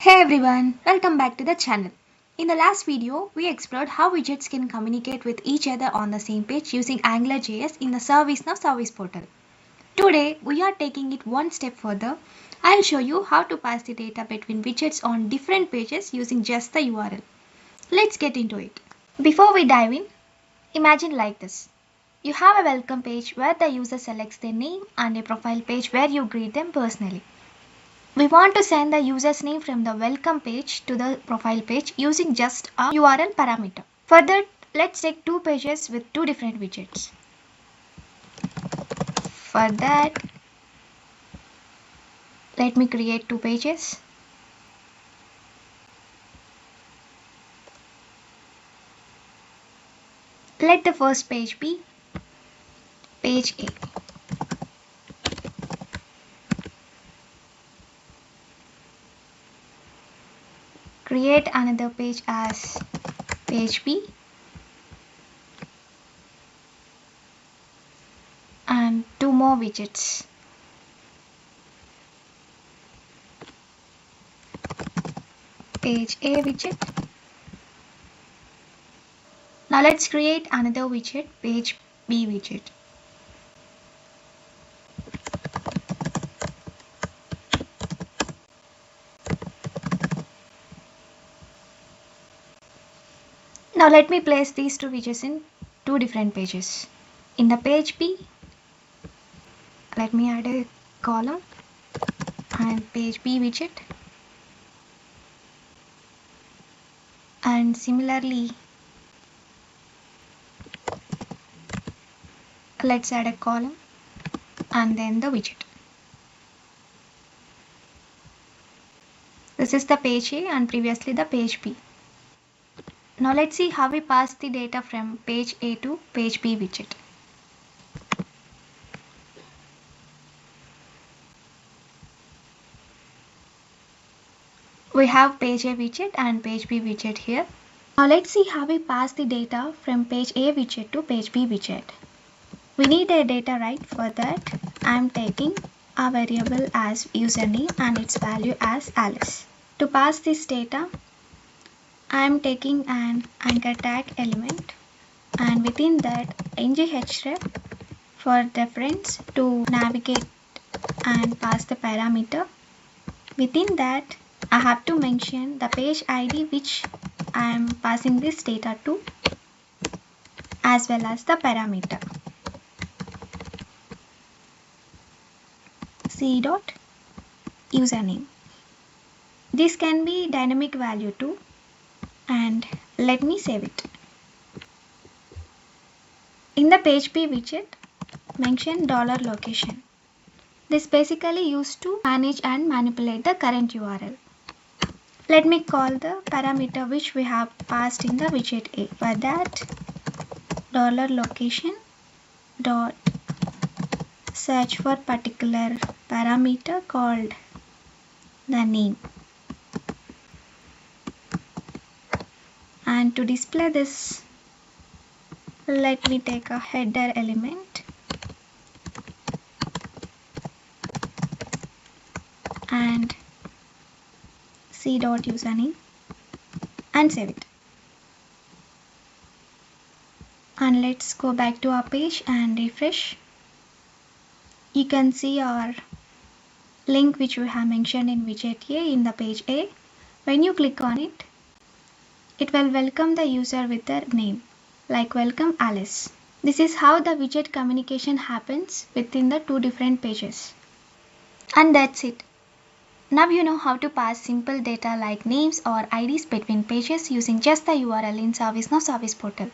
Hey everyone, welcome back to the channel. In the last video, we explored how widgets can communicate with each other on the same page using Angular.js in the ServiceNow Service Portal. Today, we are taking it one step further. I'll show you how to pass the data between widgets on different pages using just the URL. Let's get into it. Before we dive in, imagine like this. You have a welcome page where the user selects their name and a profile page where you greet them personally. We want to send the user's name from the welcome page to the profile page using just a URL parameter. For that, let's take two pages with two different widgets. For that, let me create two pages. Let the first page be page A. Create another page as page B and two more widgets. Page A widget. Now let's create another widget, page B widget. Now let me place these two widgets in two different pages. In the page B, let me add a column and page B widget. And similarly, let's add a column and then the widget. This is the page A and previously the page B. Now let's see how we pass the data from page A to page B widget. We have page A widget and page B widget here. Now let's see how we pass the data from page A widget to page B widget. We need a data right. For that, I am taking a variable as username and its value as Alice. To pass this data, I am taking an anchor tag element and within that ng-href for reference to navigate and pass the parameter. Within that, I have to mention the page ID which I am passing this data to as well as the parameter c.username. This can be dynamic value too. And let me save it. In the page B widget, mention $location. This basically used to manage and manipulate the current URL. Let me call the parameter which we have passed in the widget A. For that, $location dot search for particular parameter called the name. And to display this, let me take a header element and c.username and save it. And let's go back to our page and refresh. You can see our link which we have mentioned in widget A in the page A. When you click on it, it will welcome the user with their name, like welcome Alice. This is how the widget communication happens within the two different pages. And that's it. Now you know how to pass simple data like names or IDs between pages using just the URL in ServiceNow Service Portal.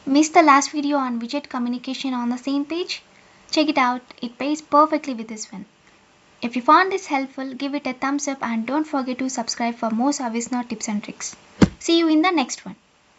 Missed the last video on widget communication on the same page? Check it out, it pays perfectly with this one. If you found this helpful, give it a thumbs up and don't forget to subscribe for more ServiceNow tips and tricks. See you in the next one.